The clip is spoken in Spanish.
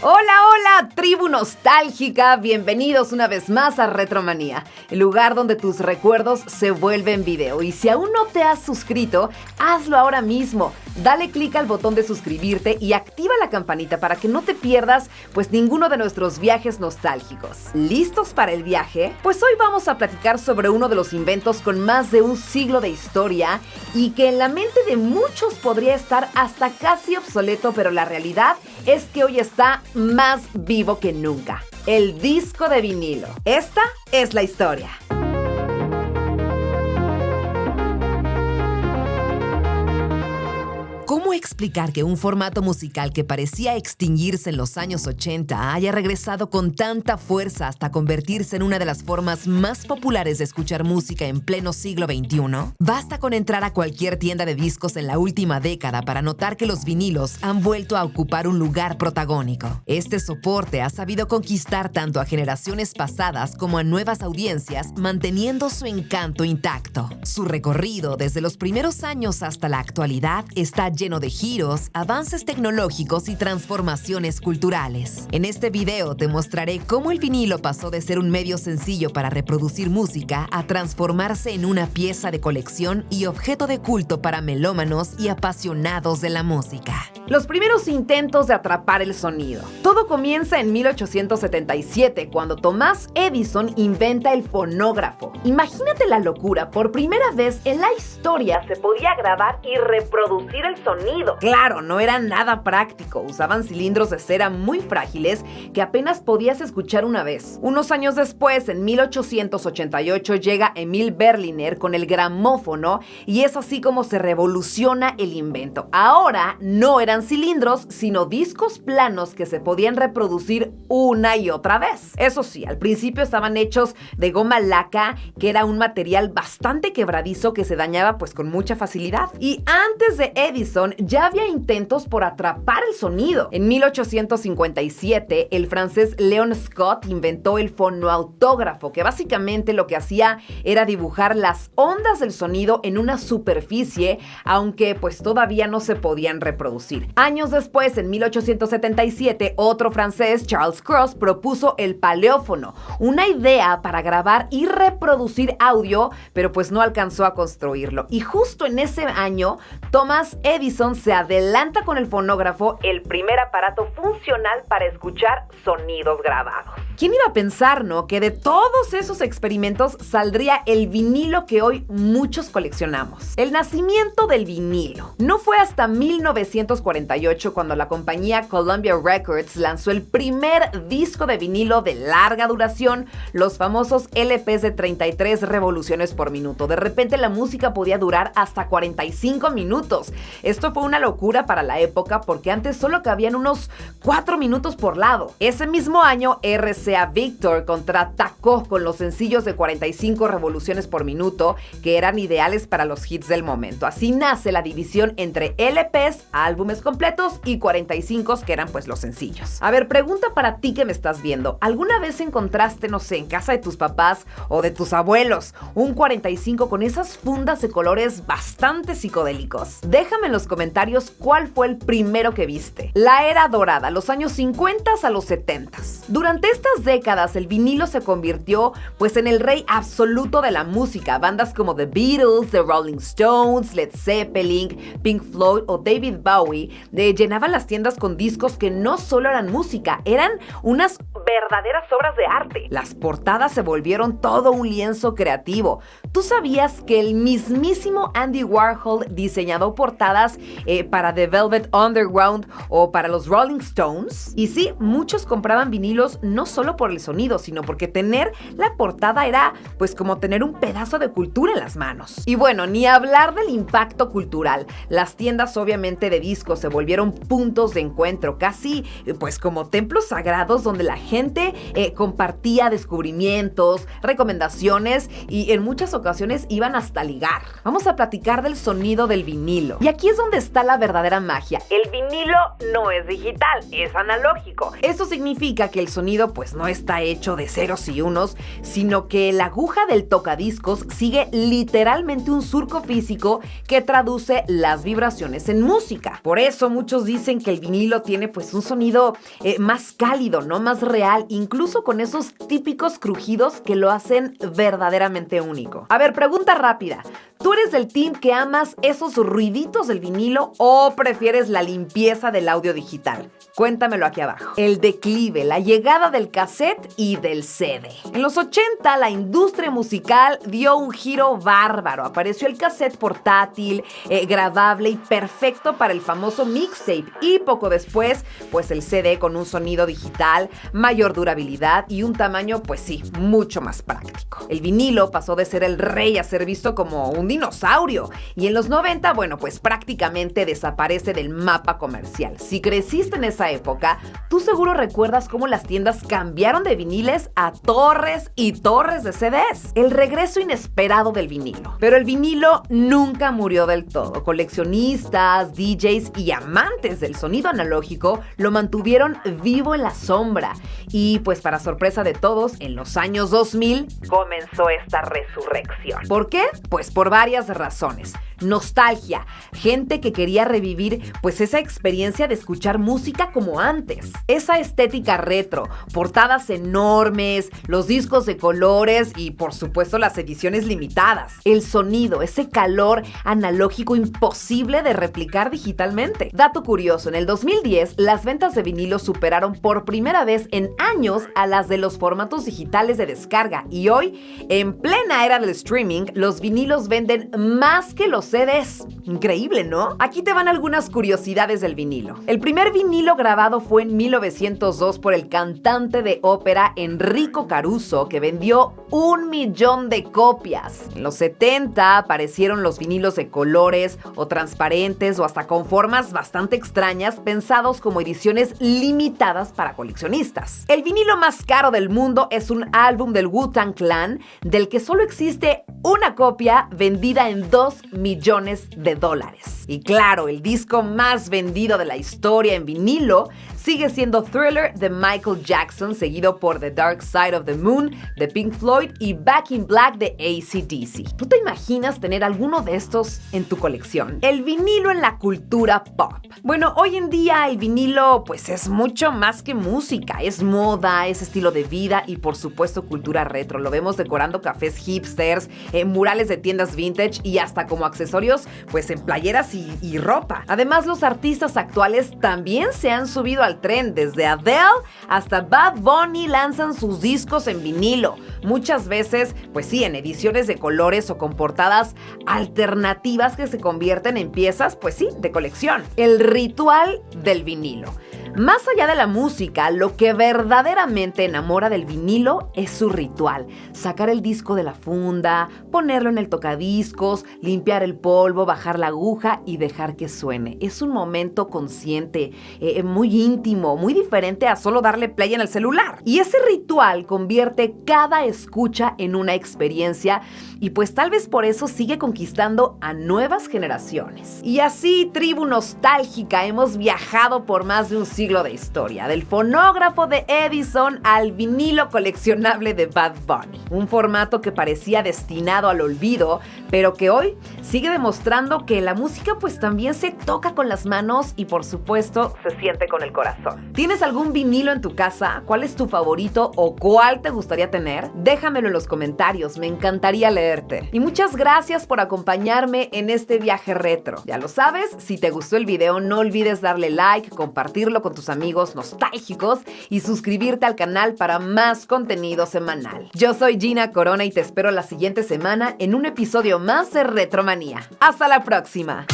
Hola, hola, tribu nostálgica, bienvenidos una vez más a Retromanía, el lugar donde tus recuerdos se vuelven video. Y si aún no te has suscrito, hazlo ahora mismo. Dale clic al botón de suscribirte y activa la campanita para que no te pierdas pues ninguno de nuestros viajes nostálgicos. ¿Listos para el viaje? Pues hoy vamos a platicar sobre uno de los inventos con más de un siglo de historia y que en la mente de muchos podría estar hasta casi obsoleto, pero la realidad es que hoy está más vivo que nunca. El disco de vinilo. Esta es la historia. ¿Cómo explicar que un formato musical que parecía extinguirse en los años 80 haya regresado con tanta fuerza hasta convertirse en una de las formas más populares de escuchar música en pleno siglo XXI? Basta con entrar a cualquier tienda de discos en la última década para notar que los vinilos han vuelto a ocupar un lugar protagónico. Este soporte ha sabido conquistar tanto a generaciones pasadas como a nuevas audiencias, manteniendo su encanto intacto. Su recorrido desde los primeros años hasta la actualidad está lleno de giros, avances tecnológicos y transformaciones culturales. En este video te mostraré cómo el vinilo pasó de ser un medio sencillo para reproducir música a transformarse en una pieza de colección y objeto de culto para melómanos y apasionados de la música. Los primeros intentos de atrapar el sonido. Todo comienza en 1877, cuando Thomas Edison inventa el fonógrafo. Imagínate la locura, por primera vez en la historia se podía grabar y reproducir el sonido. Claro, no era nada práctico, usaban cilindros de cera muy frágiles que apenas podías escuchar una vez. Unos años después, en 1888, llega Emil Berliner con el gramófono y es así como se revoluciona el invento. Ahora no eran cilindros, sino discos planos que se podían reproducir una y otra vez. Eso sí, al principio estaban hechos de goma laca, que era un material bastante quebradizo que se dañaba pues con mucha facilidad. Y antes de Edison ya había intentos por atrapar el sonido. En 1857, el francés Leon Scott inventó el fonoautógrafo, que básicamente lo que hacía era dibujar las ondas del sonido en una superficie, aunque pues todavía no se podían reproducir. Años después, en 1877, otro francés, Charles Cros, propuso el paleófono, una idea para grabar y reproducir audio, pero pues no alcanzó a construirlo. Y justo en ese año, Thomas Edison se adelanta con el fonógrafo, el primer aparato funcional para escuchar sonidos grabados. ¿Quién iba a pensar, no? Que de todos esos experimentos saldría el vinilo que hoy muchos coleccionamos. El nacimiento del vinilo. No fue hasta 1948 cuando la compañía Columbia Records lanzó el primer disco de vinilo de larga duración, los famosos LPs de 33 revoluciones por minuto. De repente la música podía durar hasta 45 minutos. Esto fue una locura para la época porque antes solo cabían unos 4 minutos por lado. Ese mismo año, RCA Victor contraatacó con los sencillos de 45 revoluciones por minuto, que eran ideales para los hits del momento. Así nace la división entre LPs, álbumes completos, y 45, que eran pues los sencillos. A ver, pregunta para ti que me estás viendo. ¿Alguna vez encontraste, no sé, en casa de tus papás o de tus abuelos, un 45 con esas fundas de colores bastante psicodélicos? Déjame en los comentarios cuál fue el primero que viste. La era dorada, los años 50 a los 70. Durante estas décadas el vinilo se convirtió pues en el rey absoluto de la música. Bandas como The Beatles, The Rolling Stones, Led Zeppelin, Pink Floyd o David Bowie llenaban las tiendas con discos que no solo eran música, eran unas verdaderas obras de arte. Las portadas se volvieron todo un lienzo creativo. ¿Tú sabías que el mismísimo Andy Warhol diseñó portadas para The Velvet Underground o para los Rolling Stones? Y sí, muchos compraban vinilos no solo por el sonido, sino porque tener la portada era pues como tener un pedazo de cultura en las manos. Y bueno, ni hablar del impacto cultural. Las tiendas obviamente de discos se volvieron puntos de encuentro, casi pues como templos sagrados donde la gente gente compartía descubrimientos, recomendaciones y en muchas ocasiones iban hasta ligar. Vamos a platicar del sonido del vinilo. Y aquí es donde está la verdadera magia. El vinilo no es digital, es analógico. Eso significa que el sonido pues no está hecho de ceros y unos, sino que la aguja del tocadiscos sigue literalmente un surco físico que traduce las vibraciones en música. Por eso muchos dicen que el vinilo tiene pues un sonido más cálido, ¿no? Más real, incluso con esos típicos crujidos que lo hacen verdaderamente único. A ver, pregunta rápida. ¿Tú eres del team que amas esos ruiditos del vinilo o prefieres la limpieza del audio digital? Cuéntamelo aquí abajo. El declive, la llegada del cassette y del CD. En los 80, la industria musical dio un giro bárbaro. Apareció el cassette portátil, grabable y perfecto para el famoso mixtape. Y poco después, pues el CD con un sonido digital, mayor durabilidad y un tamaño, pues sí, mucho más práctico. El vinilo pasó de ser el rey a ser visto como un dinosaurio. Y en los 90, bueno, pues prácticamente desaparece del mapa comercial. Si creciste en esa época, tú seguro recuerdas cómo las tiendas cambiaron de viniles a torres y torres de CDs. El regreso inesperado del vinilo. Pero el vinilo nunca murió del todo. Coleccionistas, DJs y amantes del sonido analógico lo mantuvieron vivo en la sombra. Y pues para sorpresa de todos, en los años 2000 comenzó esta resurrección. ¿Por qué? Pues por varias razones. Nostalgia, gente que quería revivir pues esa experiencia de escuchar música como antes. Esa estética retro, portadas enormes, los discos de colores y por supuesto las ediciones limitadas. El sonido, ese calor analógico imposible de replicar digitalmente. Dato curioso, en el 2010 las ventas de vinilo superaron por primera vez en años a las de los formatos digitales de descarga y hoy, en plena era del streaming, los vinilos venden más que los CDs. Increíble, ¿no? Aquí te van algunas curiosidades del vinilo. El primer vinilo grabado fue en 1902 por el cantante de ópera Enrico Caruso, que vendió 1 millón de copias. En los 70 aparecieron los vinilos de colores o transparentes o hasta con formas bastante extrañas, pensados como ediciones limitadas para coleccionistas. El vinilo más caro del mundo es un álbum del Wu-Tang Clan, del que solo existe una copia vendida en $2 millones. Y claro, el disco más vendido de la historia en vinilo sigue siendo Thriller de Michael Jackson, seguido por The Dark Side of the Moon de Pink Floyd y Back in Black de AC/DC. ¿Tú te imaginas tener alguno de estos en tu colección? El vinilo en la cultura pop. Bueno, hoy en día el vinilo pues es mucho más que música, es moda, es estilo de vida y por supuesto cultura retro. Lo vemos decorando cafés hipsters, murales de tiendas vintage y hasta como accesorios pues en playeras y ropa. Además, los artistas actuales también se han subido al tren. Desde Adele hasta Bad Bunny lanzan sus discos en vinilo. Muchas veces, pues sí, en ediciones de colores o con portadas alternativas que se convierten en piezas, pues sí, de colección. El ritual del vinilo. Más allá de la música, lo que verdaderamente enamora del vinilo es su ritual. Sacar el disco de la funda, ponerlo en el tocadiscos, limpiar el polvo, bajar la aguja y dejar que suene. Es un momento consciente, muy íntimo, muy diferente a solo darle play en el celular. Y ese ritual convierte cada escucha en una experiencia y pues tal vez por eso sigue conquistando a nuevas generaciones. Y así, tribu nostálgica, hemos viajado por más de un siglo de historia, del fonógrafo de Edison al vinilo coleccionable de Bad Bunny. Un formato que parecía destinado al olvido, pero que hoy sigue demostrando que la música pues también se toca con las manos y por supuesto se siente con el corazón. ¿Tienes algún vinilo en tu casa? ¿Cuál es tu favorito o cuál te gustaría tener? Déjamelo en los comentarios, me encantaría leerte. Y muchas gracias por acompañarme en este viaje retro. Ya lo sabes, si te gustó el video no olvides darle like, compartirlo con tus amigos nostálgicos y suscribirte al canal para más contenido semanal. Yo soy Gina Corona y te espero la siguiente semana en un episodio más de Retromanía. ¡Hasta la próxima!